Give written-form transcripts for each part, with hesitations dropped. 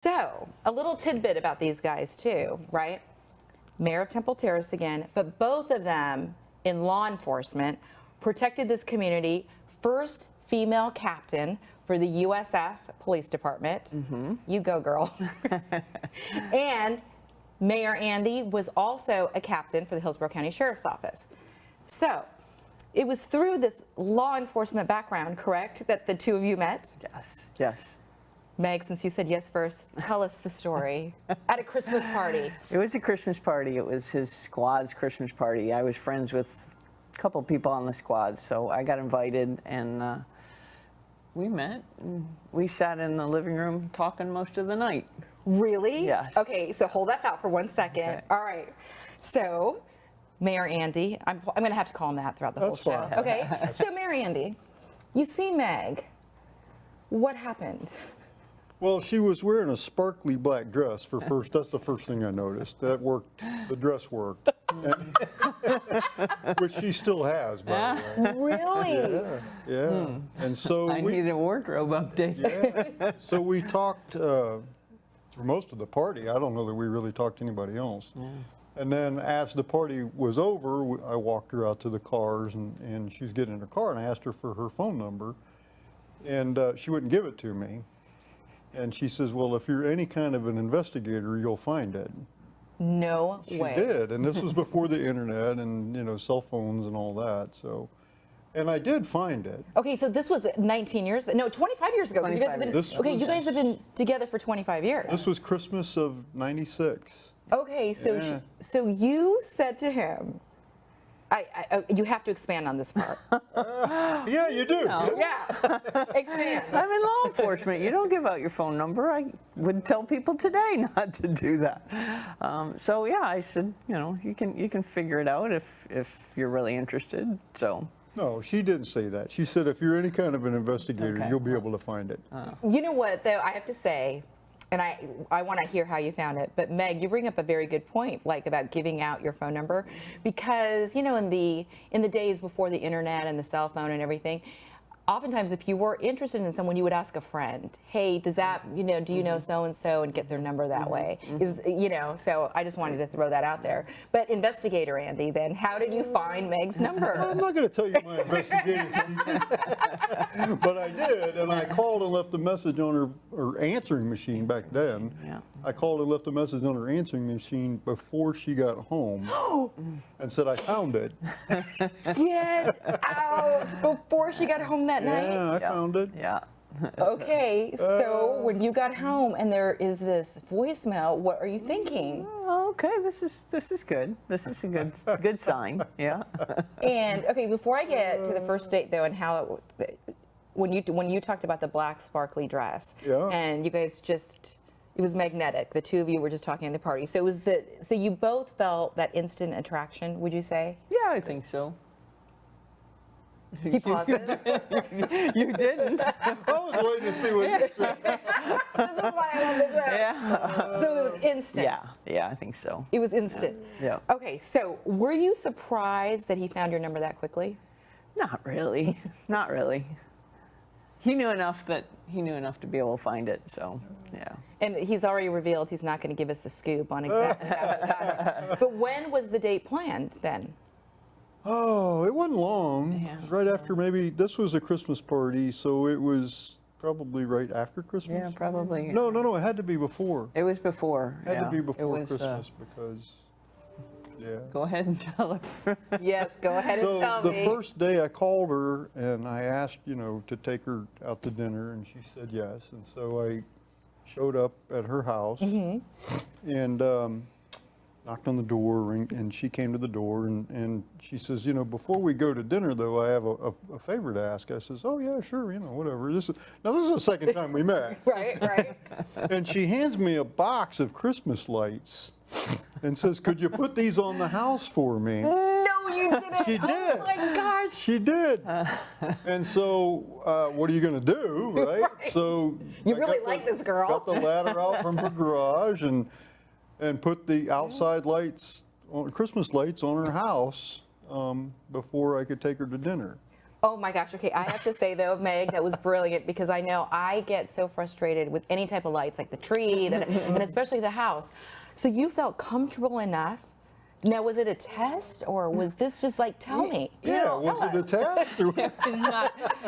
So, a little tidbit about these guys too, right? Mayor of Temple Terrace again, but both of them in law enforcement, protected this community, first female captain for the USF Police Department. You go, girl. And Mayor Andy was also a captain for the Hillsborough County Sheriff's Office. So, it was through this law enforcement background, correct, that the two of you met? Yes, yes. Meg, since you said yes first, tell us the story. At a Christmas party. It was a Christmas party. It was his squad's Christmas party. I was friends with a couple people on the squad, so I got invited, and we met. And we sat in the living room talking most of the night. Really? Yes. Okay, so hold that thought for 1 second. Okay. All right. So, Mayor Andy, I'm going to have to call him that throughout the whole show. Fine. Okay. So, Mayor Andy, you see Meg. What happened? Well, she was wearing a sparkly black dress for first. That's the first thing I noticed. That worked. The dress worked, which she still has, by the way. Really? Yeah. And so I need a wardrobe update. yeah. So we talked for most of the party. I don't know that we really talked to anybody else. Yeah. And then as the party was over, I walked her out to the cars, and she was getting in her car, and I asked her for her phone number, and she wouldn't give it to me. And she says, well, if you're any kind of an investigator, you'll find it. No way. She did, and this was before the internet and, you know, cell phones and all that, so. And I did find it. Okay, so this was 19 years, no, 25 years ago. 'Cause you guys have been, This okay, you was- guys have been together for 25 years. This was Christmas of '96. Okay, so Yeah. so you said to him, you have to expand on this part. Yeah, you do. Yeah, expand. I'm in law enforcement. You don't give out your phone number. I would tell people today not to do that. So yeah, I said, you know, you can figure it out if you're really interested. So. No, she didn't say that. She said, if you're any kind of an investigator, Okay. you'll be able to find it. You know what, though, I have to say, and I want to hear how you found it, but Meg, you bring up a very good point, like about giving out your phone number, because, you know, in the days before the internet and the cell phone and everything, oftentimes if you were interested in someone, you would ask a friend, hey, does that, you know, do you know so-and-so, and get their number that way. You know, so I just wanted to throw that out there. But investigator Andy, then, how did you find Meg's number? I'm not going to tell you my investigative secret, but I did, and I called and left a message on her answering machine back then. Yeah. I called and left a message on her answering machine before she got home and said I found it. Get out before she got home that night? Yeah, I found it. Yeah. Okay, so when you got home and there is this voicemail, what are you thinking? Okay, this is good. This is a good sign. Yeah. And okay, before I get to the first date though, and how when you talked about the black sparkly dress, Yeah. and you guys it was magnetic. The two of you were just talking at the party. So so you both felt that instant attraction, would you say? Yeah, I think so. He pauses. You didn't. I was waiting to see what you said. This is why I love the show. Yeah. So it was instant. Yeah, I think so. It was instant. Yeah. Okay, so were you surprised that he found your number that quickly? Not really. Not really. He knew enough to be able to find it. So, yeah. And he's already revealed he's not going to give us a scoop on exactly how it happened. But when was the date planned then? Oh, it wasn't long. Yeah. It was right after this was a Christmas party, so it was probably right after Christmas. Yeah, probably. No, it had to be before. It was before. It had to be It before was, Christmas because, yeah. Go ahead and tell her. Yes, go ahead and tell So me. the first day I called her and I asked, you know, to take her out to dinner, and she said yes. And so I showed up at her house and knocked on the door, and she came to the door, and she says, you know, before we go to dinner, though, I have a favor to ask. I says, oh, yeah, sure, you know, whatever. This is the second time we met. Right. And she hands me a box of Christmas lights and says, could you put these on the house for me? No, you didn't. She did. Oh my gosh. She did. And so, what are you going to do, right? Right. So You I really got like this girl. Got the ladder out from her garage and put the outside lights, Christmas lights, on her house before I could take her to dinner. Oh my gosh, okay, I have to say though, Meg, that was brilliant because I know I get so frustrated with any type of lights, like the tree, and especially the house. So you felt comfortable enough. Now, was it a test or was this just like, tell me? Yeah, was it a test? Or-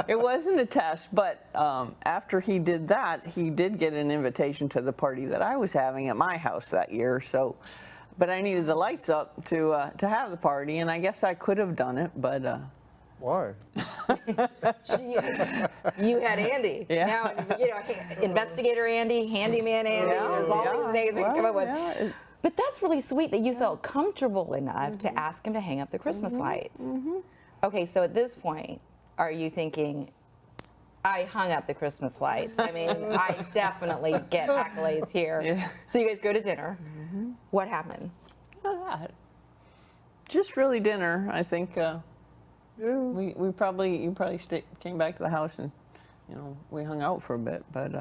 It wasn't a test, but after he did that, he did get an invitation to the party that I was having at my house that year. So, but I needed the lights up to have the party, and I guess I could have done it, but. Why? You had Andy. Yeah. Now, you know, investigator Andy, handyman Andy. There's all these names we can come up with. Yeah. But that's really sweet that you felt comfortable enough to ask him to hang up the Christmas lights. Okay, so at this point, are you thinking, I hung up the Christmas lights? I mean, I definitely get accolades here. Yeah. So you guys go to dinner. What happened? Just really dinner, I think. Yeah. You probably came back to the house and, you know, we hung out for a bit, but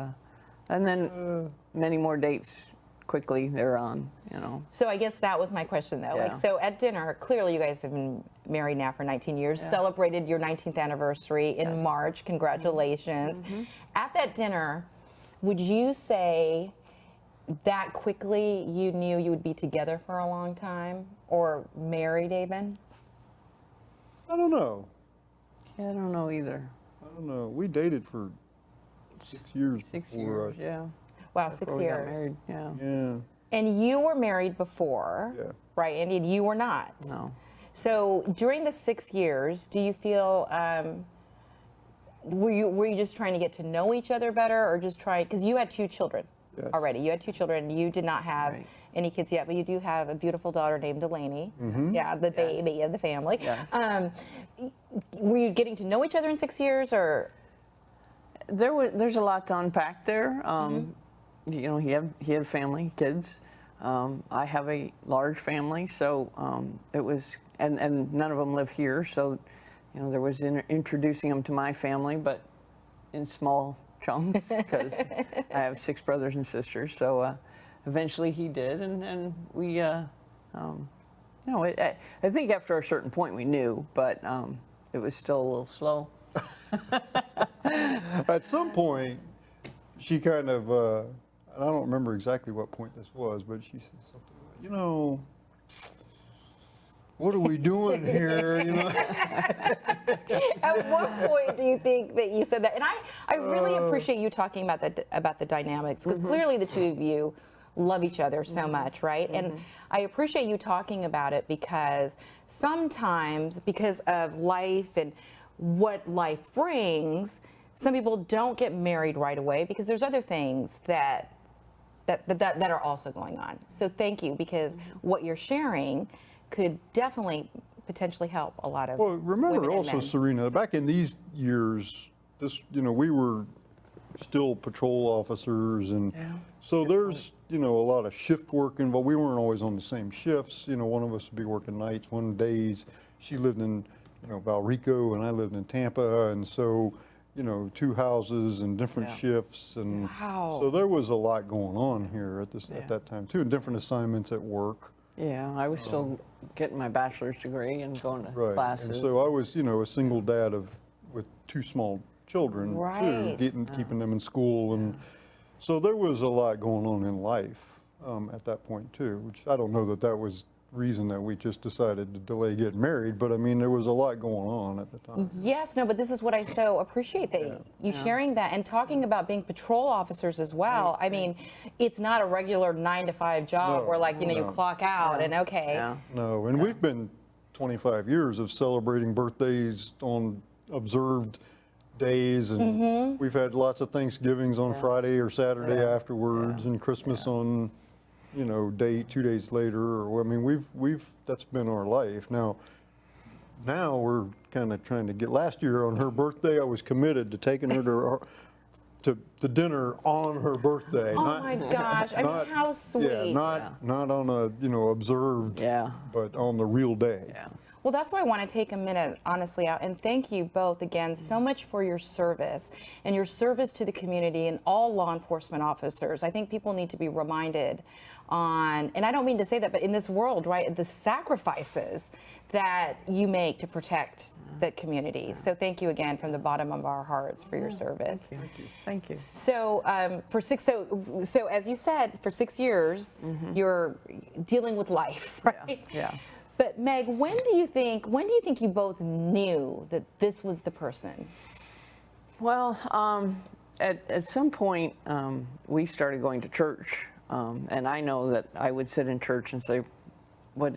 and then many more dates quickly thereon, you know. So I guess that was my question though. Yeah. Like, so at dinner, clearly you guys have been married now for 19 years, celebrated your 19th anniversary in March. Congratulations. At that dinner, would you say that quickly you knew you would be together for a long time or married even? I don't know. Yeah, I don't know either. I don't know. We dated for 6 years. 6 before years, yeah. Wow, 6 Before we got years. married, yeah. Yeah. And you were married before, Yeah. right, Andy? And you were not. No. So during the 6 years, do you feel were you just trying to get to know each other better, or just trying, because you had 2 children Yes. already? You had 2 children. You did not have Right. any kids yet, but you do have a beautiful daughter named Delaney. Yeah, the baby of the family. Yes. Were you getting to know each other in 6 years, or? There's a lot to unpack there. You know, he had family, kids. I have a large family, so it was, and none of them live here, so you know, there was introducing them to my family, but in small chunks because I have 6 brothers and sisters. So eventually he did, and we, you know, I think after a certain point we knew, but it was still a little slow. At some point, she kind of, and I don't remember exactly what point this was, but she said something like, you know, what are we doing here? You know? At what point do you think that you said that? And I really appreciate you talking about the dynamics, because clearly the 2 of you love each other so much, right? And I appreciate you talking about it because sometimes, because of life and what life brings, some people don't get married right away because there's other things that are also going on. So thank you, because what you're sharing could definitely potentially help a lot of Well, remember women and also, men. Sarina, back in these years, you know, we were still patrol officers, and so there's, you know, a lot of shift work involved. We weren't always on the same shifts. You know, one of us would be working nights, one days. She lived in, you know, Valrico, and I lived in Tampa, and so, you know, 2 houses and different shifts, and Wow. so there was a lot going on here at that time too, and different assignments at work. Yeah, I was still getting my bachelor's degree and going to classes. And so I was, you know, a single dad with 2 small children Right. too, keeping them in school, and so there was a lot going on in life at that point too. Which I don't know that was reason that we just decided to delay getting married, but I mean there was a lot going on at the time. Yes, no, but this is what I so appreciate, that you sharing that and talking about being patrol officers as well. I mean, it's not a regular 9-to-5 job No, where, like, you know, you clock out and okay. Yeah. No, and we've been 25 years of celebrating birthdays on observed days, and we've had lots of Thanksgivings on Friday or Saturday afterwards, and Christmas on, you know, 2 days later. Or I mean, we've that's been our life. Now we're kind of trying to get. Last year on her birthday, I was committed to taking her to dinner on her birthday. Oh my gosh! I mean, how sweet. Yeah, not on a, you know, observed. Yeah. But on the real day. Yeah. Well, that's why I want to take a minute, honestly, out and thank you both again so much for your service and your service to the community and all law enforcement officers. I think people need to be reminded on, and I don't mean to say that, but in this world, right, the sacrifices that you make to protect the community. So thank you again from the bottom of our hearts for your service. Thank you. Thank you. So so as you said, for 6 years, you're dealing with life, right? Yeah. But Meg, when do you think you both knew that this was the person? Well, at some point, we started going to church, and I know that I would sit in church and say, "What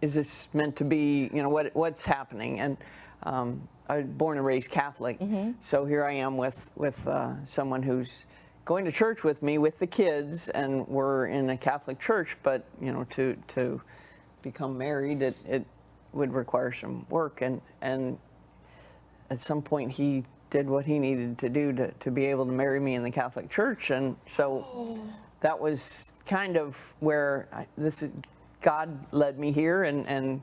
is this meant to be? You know, what's happening?" And I was born and raised Catholic, so here I am with someone who's going to church with me with the kids, and we're in a Catholic church. But you know, to become married, it would require some work, and at some point he did what he needed to do to be able to marry me in the Catholic Church, and so that was kind of where God led me here, and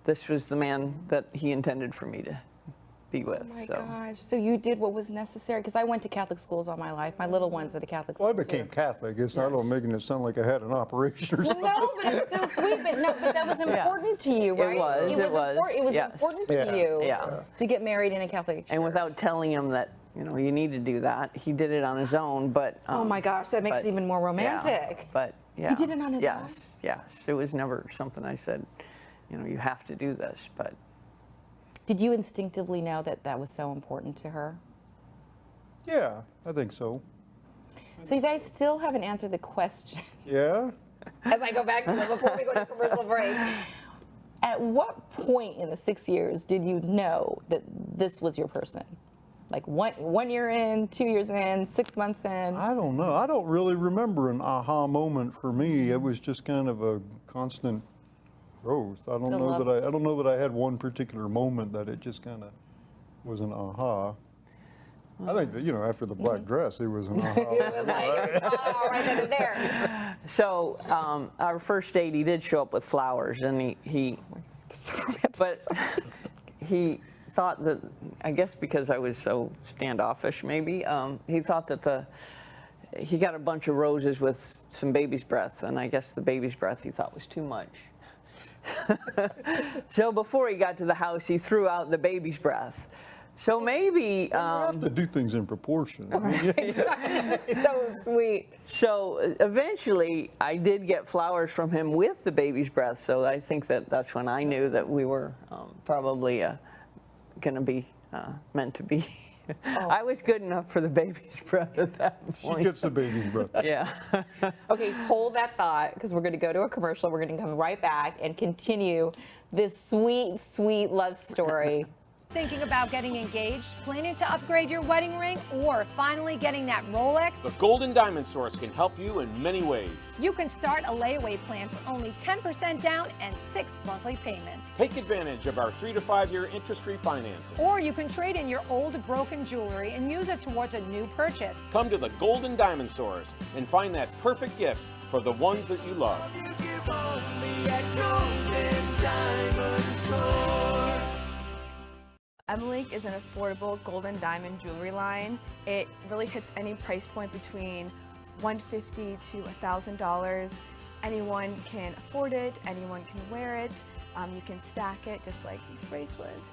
this was the man that he intended for me to be with. Oh my gosh! So you did what was necessary, because I went to Catholic schools all my life. My little one's at a Catholic school. Well, I became Catholic. It's not all making it sound like I had an operation or something. No, but it was so sweet. But that was important to you, right? It was. It was Yes. important to you Yeah. to get married in a Catholic church. And without telling him that, you know, you need to do that, he did it on his own. But oh my gosh, that makes but- it even more romantic. Yeah, but yeah, He did it on his own? Yes. It was never something I said, you know, you have to do this. But Did you instinctively know that that was so important to her? Yeah, I think so. So you guys still haven't answered the question. Yeah? As I go back to it before we go to commercial break. At what point in the 6 years did you know that this was your person? Like one year in, 2 years in, 6 months in? I don't know. I don't really remember an aha moment for me. It was just kind of a constant growth. I don't know that I had one particular moment that it just kind of was an aha. I think that, you know, after the black dress, it was an aha. It was like, oh, right then and there. so our first date, he did show up with flowers, and he but he thought that, I guess because I was so standoffish, maybe he thought that he got a bunch of roses with some baby's breath, and I guess the baby's breath he thought was too much. So before he got to the house, he threw out the baby's breath. So maybe You have to do things in proportion. I mean, So sweet. So eventually, I did get flowers from him with the baby's breath. So I think that's when I knew that we were probably going to be meant to be. I was good enough for the baby's breath at that point. she gets the baby's breath. Yeah. Okay, hold that thought, because we're going to go to a commercial. We're going to come right back and continue this sweet, sweet love story. Thinking about getting engaged, planning to upgrade your wedding ring, or finally getting that Rolex? The Golden Diamond Source can help you in many ways. You can start a layaway plan for only 10% down and 6 monthly payments. Take advantage of our 3 to 5 year interest-free financing. Or you can trade in your old broken jewelry and use it towards a new purchase. Come to the Golden Diamond Source and find that perfect gift for the ones that you love. Emily is an affordable gold and diamond jewelry line. It really hits any price point between $150 to $1,000. Anyone can afford it, anyone can wear it. You can stack it just like these bracelets.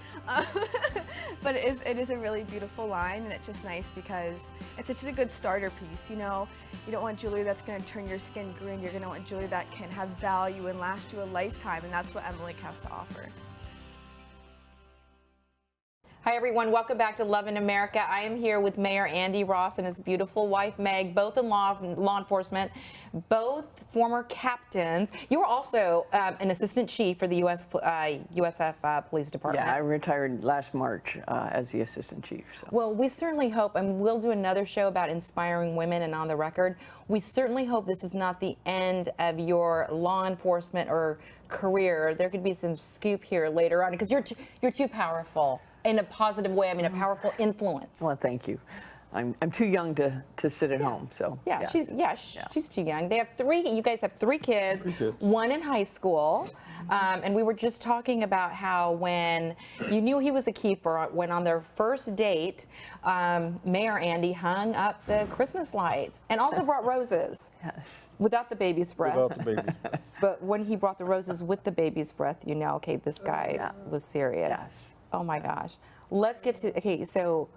But it is a really beautiful line, and it's just nice because it's such a good starter piece. You know, you don't want jewelry that's going to turn your skin green. You're going to want jewelry that can have value and last you a lifetime, and that's what Emily has to offer. Hi, everyone. Welcome back to Love in America. I am here with Mayor Andy Ross and his beautiful wife, Meg, both in law enforcement, both former captains. You were also an assistant chief for the USF Police Department. Yeah, I retired last March as the assistant chief. So. Well, we certainly hope, and we'll do another show about inspiring women and on the record. We certainly hope this is not the end of your law enforcement or career. There could be some scoop here later on, because you're too powerful. In a positive way, I mean a powerful influence. Well, thank you. I'm too young to sit at home. So Yeah, she's too young. They have three. You guys have three kids. One in high school, and we were just talking about how when you knew he was a keeper, when on their first date, Mayor Andy hung up the Christmas lights and also brought roses. Yes. Without the baby's breath. Without the baby. But when he brought the roses with the baby's breath, you know, okay, this guy was serious. Yes. Oh my gosh. Let's get to, okay, so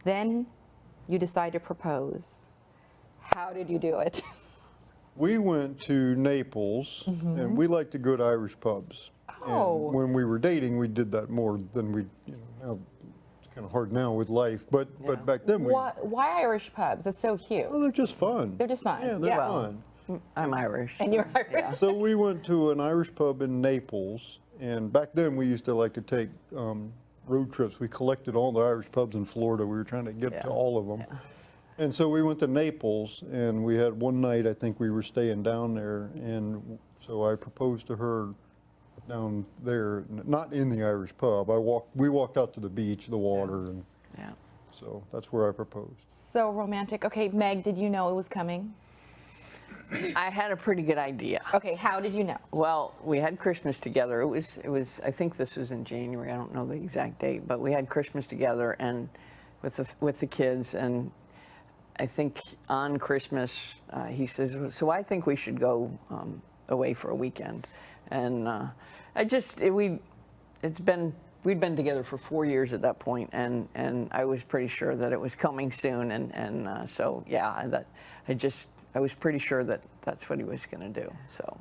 then you decide to propose. How did you do it? We went to Naples, and we like to go to Irish pubs. Oh. And when we were dating, we did that more than we, now it's kind of hard now with life, but back then we. Why Irish pubs? That's so cute. Well, they're just fun. They're just fun. Yeah, they're fun. I'm Irish. And you're Irish. So we went to an Irish pub in Naples, and back then we used to like to take road trips. We collected all the Irish pubs in Florida. We were trying to get to all of them. And so we went to Naples, and we had one night, I think we were staying down there, and so I proposed to her down there, not in the Irish pub. We walked out to the beach, the water, and so that's where I proposed. So romantic. Okay, Meg, did you know it was coming? I had a pretty good idea. Okay, how did you know? Well, we had Christmas together. It was. I think this was in January. I don't know the exact date, but we had Christmas together and with the kids. And I think on Christmas he says, "So I think we should go away for a weekend." And we'd been together for 4 years at that point, and I was pretty sure that it was coming soon. And so yeah, I was pretty sure that that's what he was going to do. So.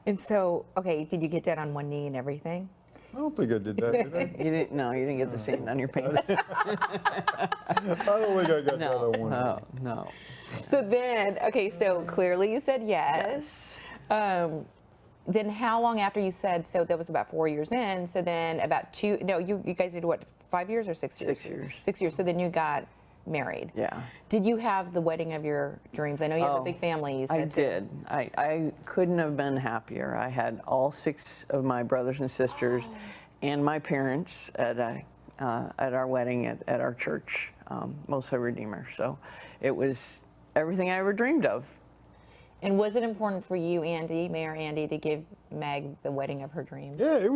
And so, okay, did you get down on one knee and everything? I don't think I did that, did I? You didn't. No, you didn't get the sand on your pants. I don't think I got that on one. No. So then, okay, so clearly you said yes. Then how long after you said, so that was about 4 years in, so then about you guys did what, 5 years or 6 years? 6 years. 6 years, so then you got married. Yeah. Did you have the wedding of your dreams? I know you have a big family, you said. I did. I couldn't have been happier. I had all 6 of my brothers and sisters and my parents at our wedding at our church, Most High Redeemer. So it was everything I ever dreamed of. And was it important for you, Andy, Mayor Andy, to give Meg the wedding of her dreams? Yeah,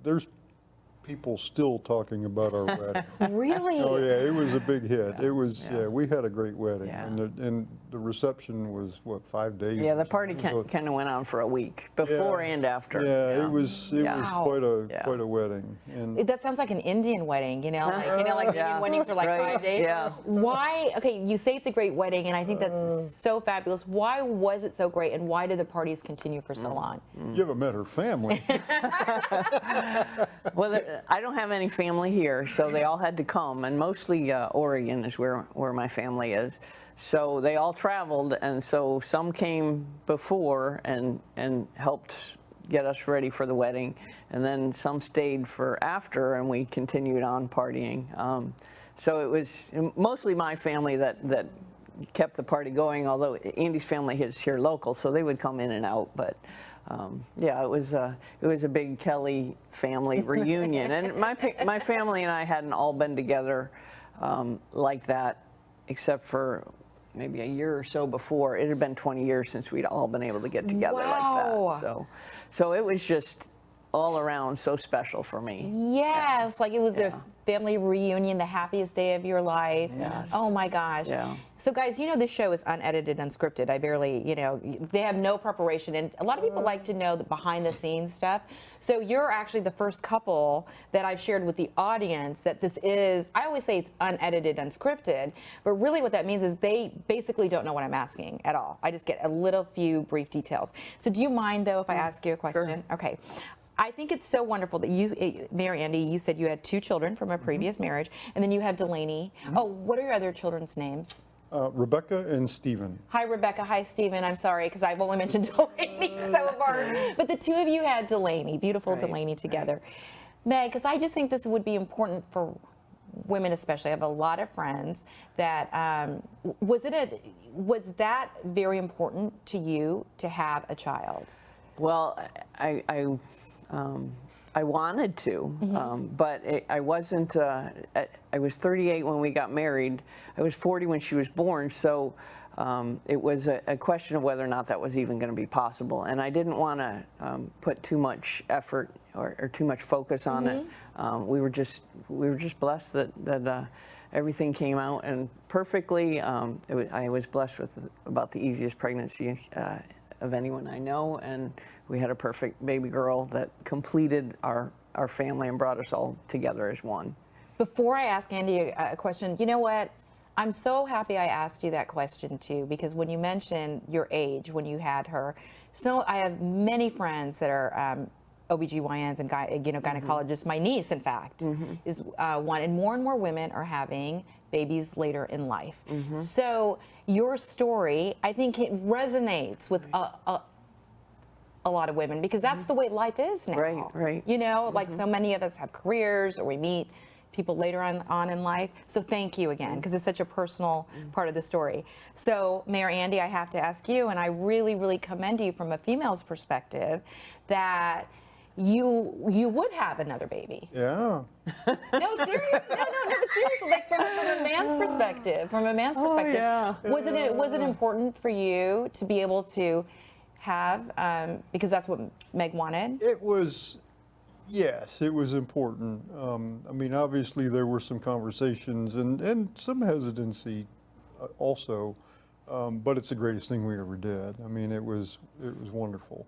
there's people still talking about our wedding. Really? Oh yeah, it was a big hit. Yeah. It was, we had a great wedding, Yeah. and the reception was what, 5 days? Yeah, the party kind of went on for a week, before and after. Yeah, it was quite a wedding. And That sounds like an Indian wedding, like Indian weddings are like 5 days. Yeah. Why? Okay, you say it's a great wedding, and I think that's so fabulous. Why was it so great, and why did the parties continue for so long? you haven't met her family. Well, I don't have any family here, so they all had to come, and mostly Oregon is where my family is. So they all traveled, and so some came before and helped get us ready for the wedding, and then some stayed for after, and we continued on partying. So it was mostly my family that kept the party going, although Andy's family is here local, so they would come in and out, but yeah, it was a big Kelly family reunion, and my family and I hadn't all been together like that, except for maybe a year or so before. It had been 20 years since we'd all been able to get together like that. So it was just all around so special for me. Yes, like it was a family reunion, the happiest day of your life. Yes. Oh my gosh. Yeah. So guys, this show is unedited, unscripted. I barely, they have no preparation, and a lot of people like to know the behind the scenes stuff. So you're actually the first couple that I've shared with the audience that this is, I always say it's unedited, unscripted, but really what that means is they basically don't know what I'm asking at all. I just get a few brief details. So do you mind though if I ask you a question? Sure. Okay. I think it's so wonderful that you, Mayor Andy, you said you had 2 children from a previous marriage, and then you have Delaney. Oh, what are your other children's names? Rebecca and Stephen. Hi, Rebecca. Hi, Stephen. I'm sorry, because I've only mentioned Delaney so far. But the 2 of you had Delaney, beautiful Delaney together. Meg, because I just think this would be important for women especially. I have a lot of friends that, was that very important to you to have a child? Well, I wanted to, but I wasn't. I was 38 when we got married. I was 40 when she was born, so it was a question of whether or not that was even going to be possible. And I didn't want to put too much effort or too much focus on it. We were just blessed that everything came out and perfectly. I was blessed with about the easiest pregnancy of anyone I know, and we had a perfect baby girl that completed our family and brought us all together as one. Before I ask Andy a question, you know what? I'm so happy I asked you that question too, because when you mentioned your age when you had her, so I have many friends that are OBGYNs and gynecologists. My niece, in fact, is one, and more women are having babies later in life. So your story, I think it resonates with a lot of women, because that's the way life is now. Right. You know, like so many of us have careers, or we meet people later on in life. So thank you again, because it's such a personal part of the story. So Mayor Andy, I have to ask you, and I really, really commend you from a female's perspective, that you would have another baby. Yeah. No, serious. No, but seriously, like from a man's perspective. Yeah. Was it important for you to be able to have, because that's what Meg wanted? It was, yes, it was important. I mean, obviously there were some conversations and some hesitancy also, but it's the greatest thing we ever did. I mean, it was wonderful.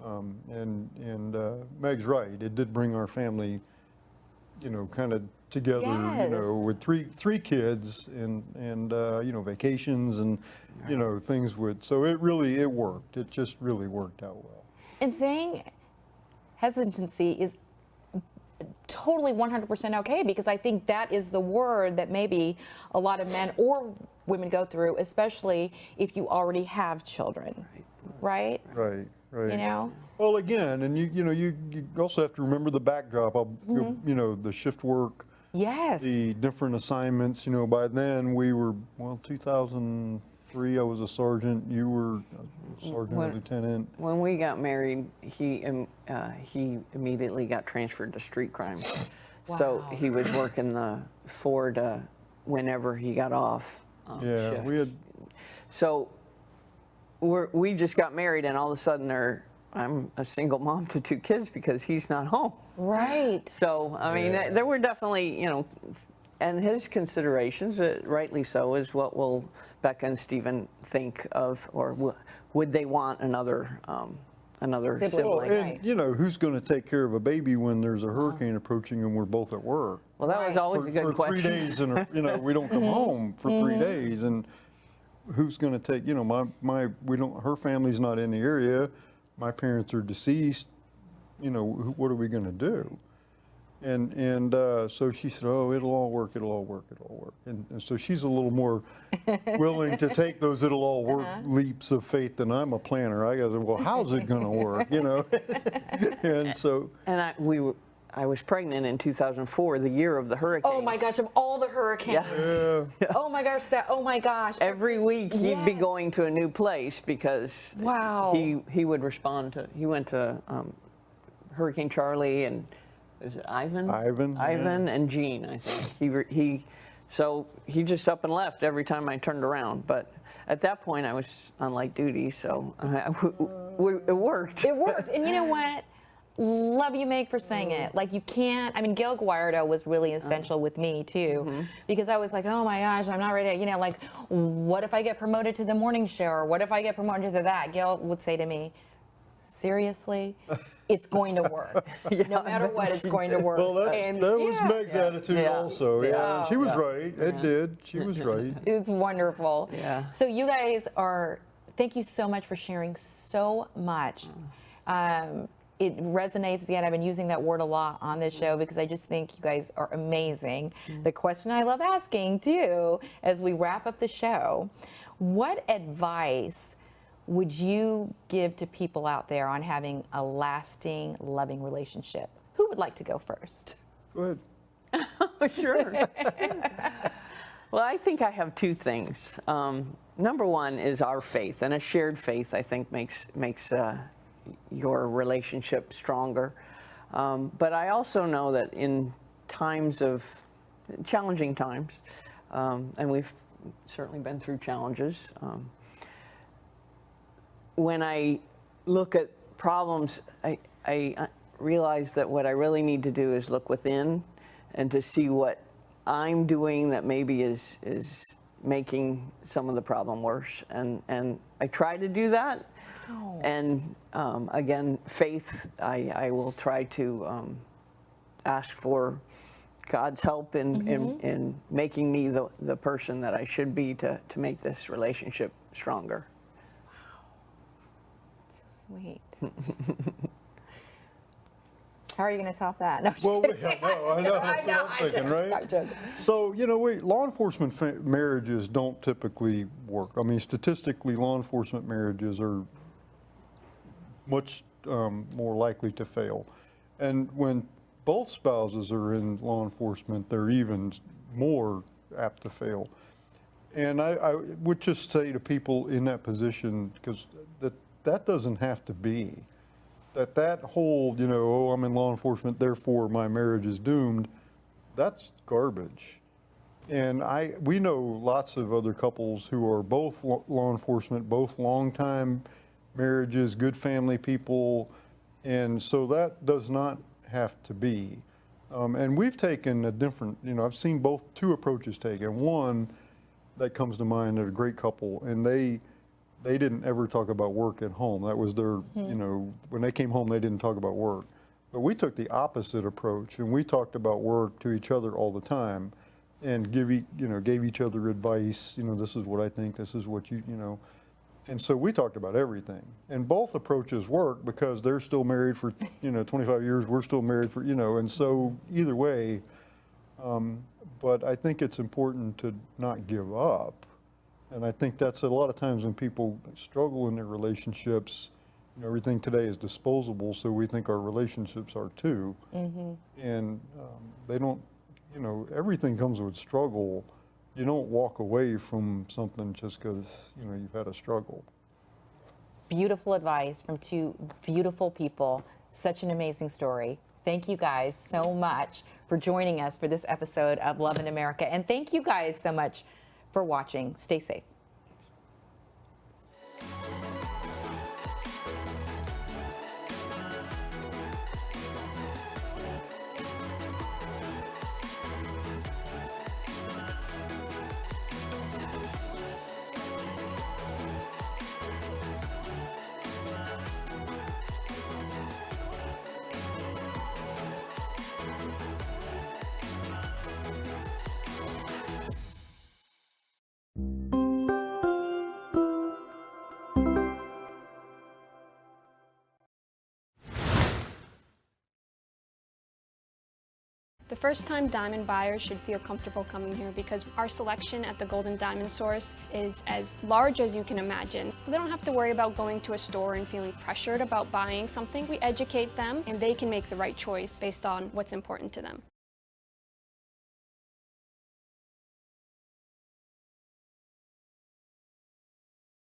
And Meg's right. It did bring our family, kind of together, with three kids and vacations and, things would, so it worked. It just really worked out well. And saying hesitancy is totally 100% okay, because I think that is the word that maybe a lot of men or women go through, especially if you already have children, right? Right. Right. Well, again, and you also have to remember the backdrop of, the shift work. Yes. The different assignments. By then we were, 2003. I was a sergeant. You were a sergeant or lieutenant. When we got married, he immediately got transferred to street crime. Wow. So he was working the 4 to whenever he got off. Shift. We had. So we just got married, and all of a sudden I'm a single mom to 2 kids because he's not home. Right. So, I mean, there were definitely, and his considerations, rightly so, is what will Becca and Stephen think of, or would they want another sibling? Well, and who's going to take care of a baby when there's a hurricane approaching and we're both at work? Well, that was always a good question. For 3 days, and we don't come home for 3 days, and who's going to take? Her family's not in the area. My parents are deceased. What are we going to do? And so she said, "Oh, it'll all work. And so she's a little more willing to take those "it'll all work" leaps of faith than I'm a planner. I go, well, how's it going to work? And so. And I was pregnant in 2004, the year of the hurricanes. Oh my gosh, of all the hurricanes. Yeah. Oh my gosh. Every week he'd be going to a new place because he would respond to, he went to Hurricane Charlie and, is it Ivan? Ivan and Jean, I think. So he just up and left every time I turned around. But at that point I was on light duty, so it worked. It worked, and you know what? Love you, Meg, for saying it. Like, you can't, Gail Guardo was really essential with me, too, because I was like, oh my gosh, I'm not ready, like, what if I get promoted to the morning show, or what if I get promoted to that? Gail would say to me, seriously, it's going to work. No matter what, it's going to work. Well, that was Meg's attitude also. Yeah. She was right. It did. She was right. It's wonderful. Yeah. So you guys thank you so much for sharing so much. It resonates. Again, I've been using that word a lot on this show because I just think you guys are amazing. The question I love asking, too, as we wrap up the show, what advice would you give to people out there on having a lasting, loving relationship? Who would like to go first? Go ahead. Sure. Well, I think I have 2 things. Number one is our faith, and a shared faith, I think, makes your relationship stronger. But I also know that in times of challenging times, and we've certainly been through challenges, when I look at problems, I realize that what I really need to do is look within and to see what I'm doing that maybe is making some of the problem worse. And I try to do that. Oh. And again, faith, I will try to ask for God's help in making me the person that I should be to make this relationship stronger. Sweet. How are you going to top that? No, Well, yeah, no, I know. That's what I'm thinking, right? So, you know, law enforcement marriages don't typically work. I mean, statistically, law enforcement marriages are much more likely to fail. And when both spouses are in law enforcement, they're even more apt to fail. And I would just say to people in that position, because that doesn't have to be. That whole, you know, oh, I'm in law enforcement, therefore my marriage is doomed, that's garbage. And we know lots of other couples who are both law enforcement, both long-time marriages, good family people, and so that does not have to be. And we've taken a different, you know, I've seen two approaches taken. One that comes to mind, they're a great couple, and they didn't ever talk about work at home. That was their, you know, when they came home, they didn't talk about work. But we took the opposite approach, and we talked about work to each other all the time, and gave each other advice. You know, this is what I think. This is what you know. And so we talked about everything. And both approaches work because they're still married for 25 years. We're still married for and so either way. But I think it's important to not give up. And I think that's a lot of times when people struggle in their relationships, everything today is disposable, so we think our relationships are too. And they don't, everything comes with struggle. You don't walk away from something just because, you've had a struggle. Beautiful advice from two beautiful people. Such an amazing story. Thank you guys so much for joining us for this episode of Love in America. And thank you guys so much for watching. Stay safe. The first-time diamond buyers should feel comfortable coming here because our selection at the Golden Diamond Source is as large as you can imagine. So they don't have to worry about going to a store and feeling pressured about buying something. We educate them and they can make the right choice based on what's important to them.